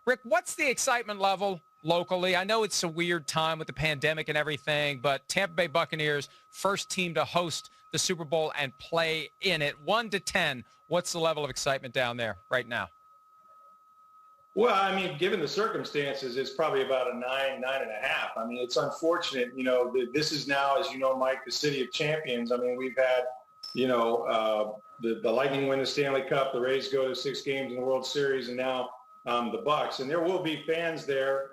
Rick, what's the excitement level locally? I know it's a weird time with the pandemic and everything, but Tampa Bay Buccaneers, first team to host the Super Bowl and play in it. 1 to 10, what's the level of excitement down there right now? Well, I mean, given the circumstances, it's probably about a 9, 9.5. I mean, it's unfortunate, this is now, as you know, Mike, the city of champions. I mean, we've had, the Lightning win the Stanley Cup, the Rays go to 6 games in the World Series, and now the Bucs. And there will be fans there,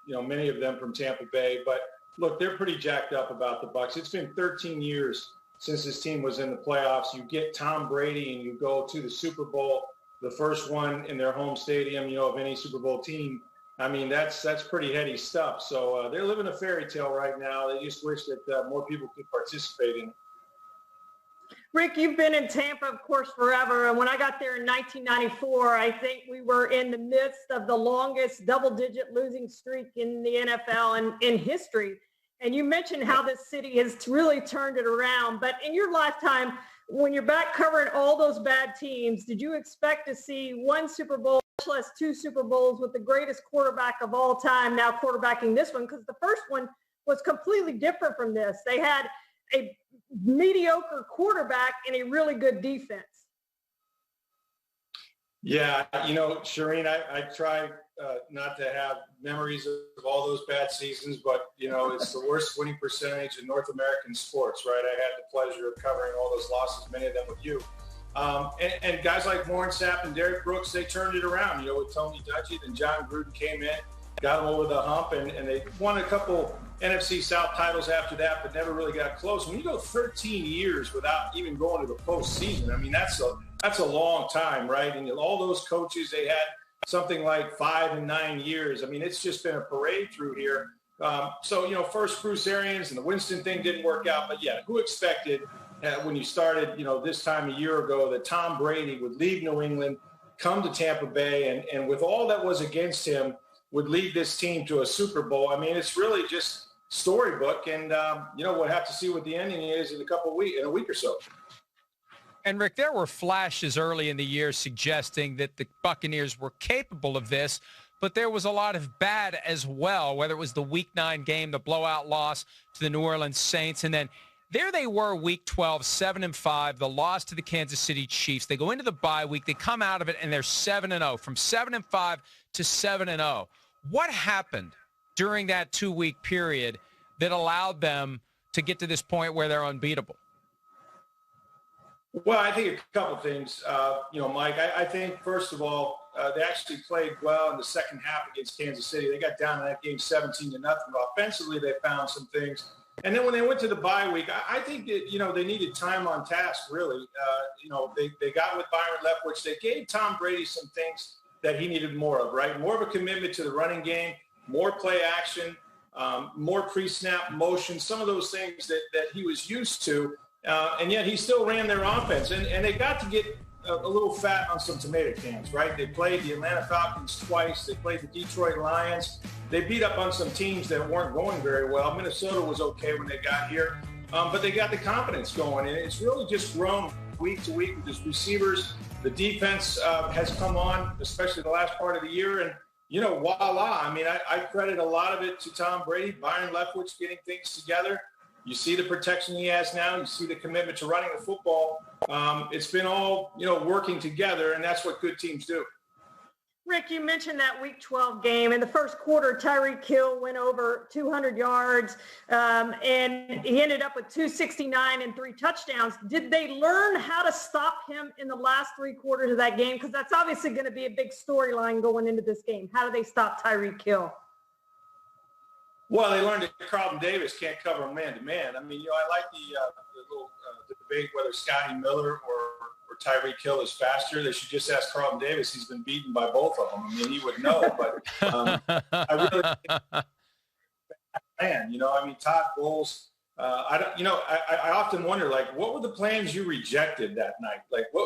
many of them from Tampa Bay. But, look, they're pretty jacked up about the Bucs. It's been 13 years since this team was in the playoffs. You get Tom Brady and you go to the Super Bowl, the first one in their home stadium, of any Super Bowl team. I mean, that's pretty heady stuff. So they're living a fairy tale right now. They just wish that more people could participate in it. Rick, you've been in Tampa, of course, forever. And when I got there in 1994, I think we were in the midst of the longest double-digit losing streak in the NFL and in history. And you mentioned how this city has really turned it around. But in your lifetime, when you're back covering all those bad teams, did you expect to see one Super Bowl, much less 2 Super Bowls, with the greatest quarterback of all time now quarterbacking this one? Because the first one was completely different from this. They had a mediocre quarterback and a really good defense. Yeah, Charean, I try not to have memories of all those bad seasons, but, it's the worst winning percentage in North American sports, right? I had the pleasure of covering all those losses, many of them with you. And guys like Warren Sapp and Derek Brooks, they turned it around, with Tony Dungy. Then John Gruden came in, got them over the hump, and they won a couple NFC South titles after that, but never really got close. When you go 13 years without even going to the postseason, I mean, that's a long time, right? And all those coaches, they had something like 5 and 9 years. I mean, it's just been a parade through here. First Bruce Arians and the Winston thing didn't work out. But, yeah, who expected when you started, this time a year ago, that Tom Brady would leave New England, come to Tampa Bay, and with all that was against him, would lead this team to a Super Bowl. I mean, it's really just storybook, and we'll have to see what the ending is in a week or so. And Rick, there were flashes early in the year suggesting that the Buccaneers were capable of this, but there was a lot of bad as well, whether it was the Week 9 game, the blowout loss to the New Orleans Saints, and then there they were Week 12, 7-5, the loss to the Kansas City Chiefs. They go into the bye week, they come out of it, and they're 7-0, from 7-5 to 7-0. What happened during that 2-week period that allowed them to get to this point where they're unbeatable? Well, I think a couple things, Mike. I think, first of all, they actually played well in the second half against Kansas City. They got down in that game 17-0. Offensively, they found some things. And then when they went to the bye week, I think that, they needed time on task, really. They got with Byron Leftwich. They gave Tom Brady some things that he needed more of, right? More of a commitment to the running game, more play action, more pre-snap motion, some of those things that he was used to. And yet he still ran their offense. And they got to get a little fat on some tomato cans, right? They played the Atlanta Falcons twice. They played the Detroit Lions. They beat up on some teams that weren't going very well. Minnesota was okay when they got here. But they got the confidence going. And it's really just grown week to week with his receivers. The defense has come on, especially the last part of the year. And, voila. I mean, I credit a lot of it to Tom Brady, Byron Leftwich getting things together. You see the protection he has now. You see the commitment to running the football. It's been all, working together, and that's what good teams do. Rick, you mentioned that Week 12 game. In the first quarter, Tyreek Hill went over 200 yards, and he ended up with 269 and 3 touchdowns. Did they learn how to stop him in the last 3 quarters of that game? Because that's obviously going to be a big storyline going into this game. How do they stop Tyreek Hill? Well, they learned that Carlton Davis can't cover him man-to-man. I mean, I like the little debate whether Scotty Miller or Tyreek Hill is faster. They should just ask Carlton Davis. He's been beaten by both of them. I mean, he would know. But I really think, Todd Bowles. I often wonder, what were the plans you rejected that night?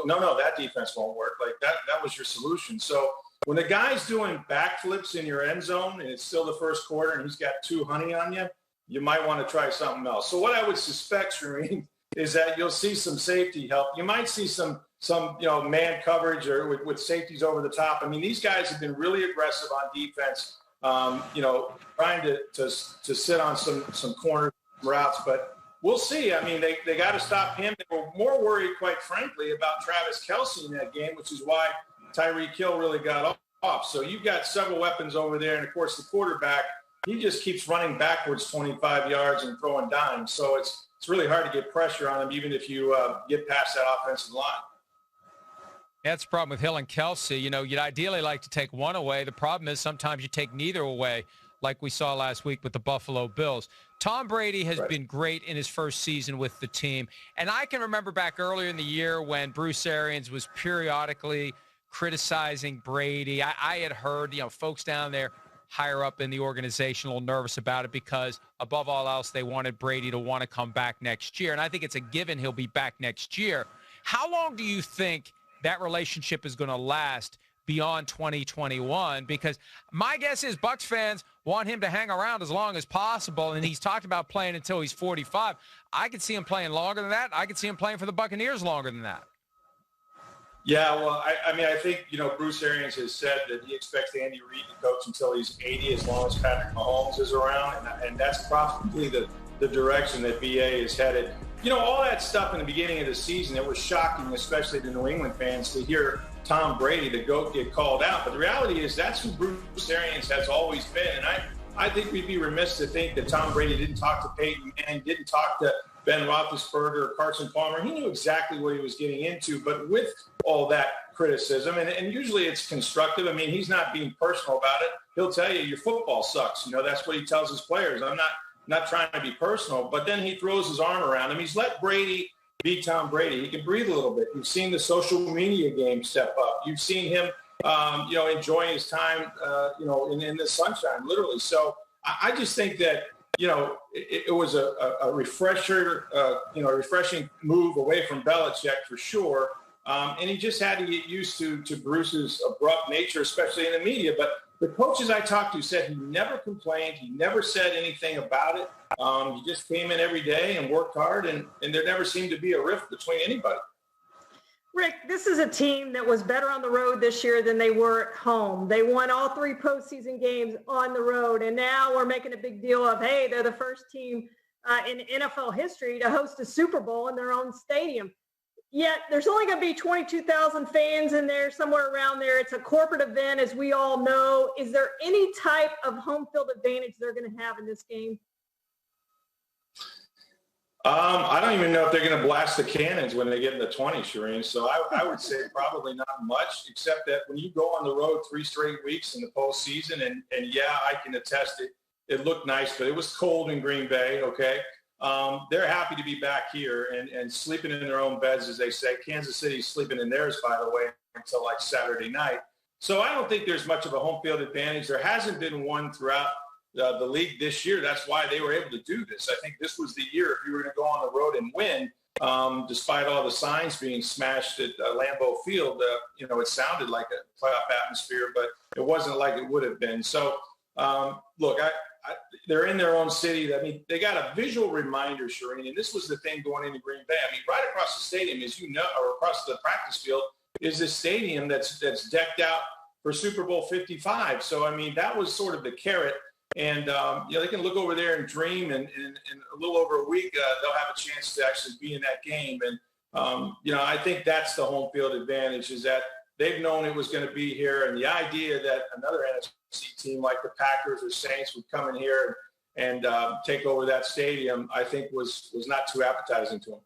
No, that defense won't work. That was your solution. So when the guy's doing backflips in your end zone and it's still the first quarter and he's got 2 honey on you, you might want to try something else. So what I would suspect, Charean, is that you'll see some safety help. You might see some some man coverage or with safeties over the top. I mean, these guys have been really aggressive on defense, trying to sit on some corner routes. But we'll see. I mean, they got to stop him. They were more worried, quite frankly, about Travis Kelce in that game, which is why Tyreek Hill really got off. So you've got several weapons over there. And, of course, the quarterback, he just keeps running backwards 25 yards and throwing dimes. So it's really hard to get pressure on him, even if you get past that offensive line. That's the problem with Hill and Kelce. You'd ideally like to take one away. The problem is sometimes you take neither away, like we saw last week with the Buffalo Bills. Tom Brady has been great in his first season with the team. And I can remember back earlier in the year when Bruce Arians was periodically criticizing Brady. I had heard, folks down there higher up in the organization a little nervous about it because, above all else, they wanted Brady to want to come back next year. And I think it's a given he'll be back next year. How long do you think that relationship is going to last beyond 2021? Because my guess is Bucs fans want him to hang around as long as possible, and he's talked about playing until he's 45. I could see him playing longer than that. I could see him playing for the Buccaneers longer than that. Yeah, well, I think, Bruce Arians has said that he expects Andy Reid to coach until he's 80 as long as Patrick Mahomes is around, and that's probably the direction that BA is headed. All that stuff in the beginning of the season, it was shocking, especially to New England fans, to hear Tom Brady, the GOAT, get called out. But the reality is that's who Bruce Arians has always been. And I think we'd be remiss to think that Tom Brady didn't talk to Peyton Manning, didn't talk to Ben Roethlisberger or Carson Palmer. He knew exactly what he was getting into. But with all that criticism, and usually it's constructive. I mean, he's not being personal about it. He'll tell you, your football sucks. That's what he tells his players. I'm not trying to be personal, but then he throws his arm around him. He's let Brady be Tom Brady. He can breathe a little bit. You've seen the social media game step up. You've seen him, enjoying his time, in the sunshine, literally. So I just think that, it was a refreshing move away from Belichick for sure. And he just had to get used to Bruce's abrupt nature, especially in the media. But the coaches I talked to said he never complained. He never said anything about it. He just came in every day and worked hard, and there never seemed to be a rift between anybody. Rick, this is a team that was better on the road this year than they were at home. They won all 3 postseason games on the road, and now we're making a big deal of, hey, they're the first team in NFL history to host a Super Bowl in their own stadium. Yet there's only going to be 22,000 fans in there, somewhere around there. It's a corporate event, as we all know. Is there any type of home field advantage they're going to have in this game? I don't even know if they're going to blast the cannons when they get in the 20s, Charean. So I would say probably not much, except that when you go on the road 3 straight weeks in the postseason, and yeah, I can attest it looked nice, but it was cold in Green Bay, okay? They're happy to be back here and sleeping in their own beds, as they say. Kansas City's sleeping in theirs, by the way, until like Saturday night. So I don't think there's much of a home field advantage. There hasn't been one throughout the league this year. That's why they were able to do this. I think this was the year if you were going to go on the road and win, despite all the signs being smashed at Lambeau Field. It sounded like a playoff atmosphere, but it wasn't like it would have been. So, look, they're in their own city. I mean, they got a visual reminder, Charean, and this was the thing going into Green Bay. I mean, right across the stadium, as you know, or across the practice field, is this stadium that's decked out for Super Bowl 55. So, I mean, that was sort of the carrot. And, they can look over there and dream, and in a little over a week, they'll have a chance to actually be in that game. And, I think that's the home field advantage, is that they've known it was going to be here. And the idea that another NFC team like the Packers or Saints would come in here and take over that stadium, I think was not too appetizing to them.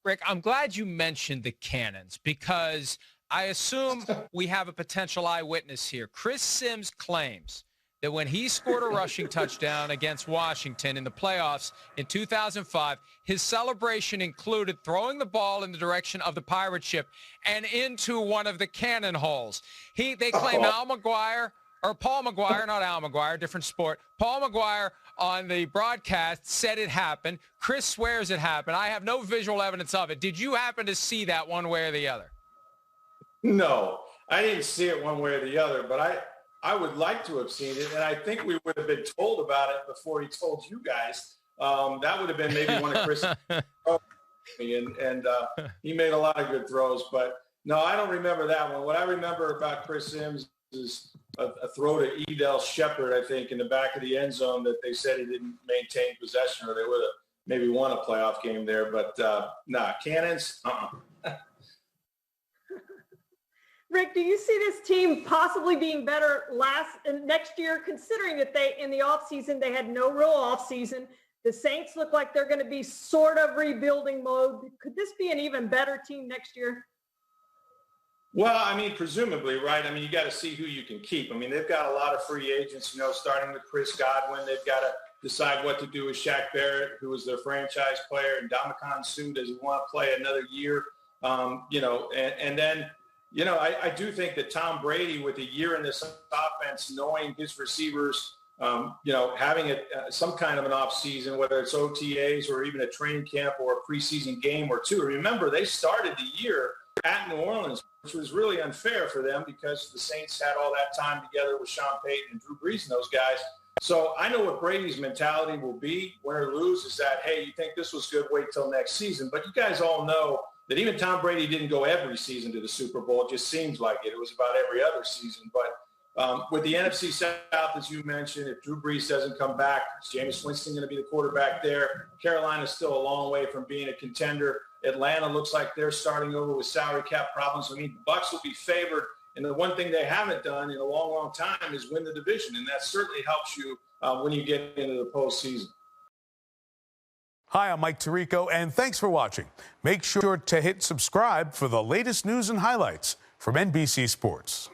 Rick, I'm glad you mentioned the cannons, because I assume we have a potential eyewitness here. Chris Sims claims that when he scored a rushing touchdown against Washington in the playoffs in 2005, his celebration included throwing the ball in the direction of the pirate ship and into one of the cannon holes. They claim Paul McGuire, not Al McGuire, different sport. Paul McGuire on the broadcast said it happened. Chris swears it happened. I have no visual evidence of it. Did you happen to see that one way or the other? No, I didn't see it one way or the other, but I would like to have seen it, and I think we would have been told about it before he told you guys. That would have been maybe one of Chris' and he made a lot of good throws. But no, I don't remember that one. What I remember about Chris Sims is a throw to Edel Shepard, I think, in the back of the end zone that they said he didn't maintain possession, or they would have maybe won a playoff game there. But cannons, Rick, do you see this team possibly being better next year, considering that in the offseason, they had no real offseason? The Saints look like they're going to be sort of rebuilding mode. Could this be an even better team next year? Well, I mean, presumably, right? I mean, you got to see who you can keep. I mean, they've got a lot of free agents, starting with Chris Godwin. They've got to decide what to do with Shaq Barrett, who was their franchise player, and Ndamukong Suh. Does he want to play another year? And then, I do think that Tom Brady, with a year in this offense, knowing his receivers, having some kind of an off season, whether it's OTAs or even a training camp or a preseason game or two. Remember, they started the year at New Orleans, which was really unfair for them because the Saints had all that time together with Sean Payton and Drew Brees and those guys. So I know what Brady's mentality will be, win or lose, is that, hey, you think this was good, wait till next season. But you guys all know that even Tom Brady didn't go every season to the Super Bowl. It just seems like it. It was about every other season. But with the NFC South, as you mentioned, if Drew Brees doesn't come back, is Jameis Winston going to be the quarterback there? Carolina's still a long way from being a contender. Atlanta looks like they're starting over with salary cap problems. I mean, the Bucs will be favored. And the one thing they haven't done in a long, long time is win the division. And that certainly helps you when you get into the postseason. Hi, I'm Mike Tirico, and thanks for watching. Make sure to hit subscribe for the latest news and highlights from NBC Sports.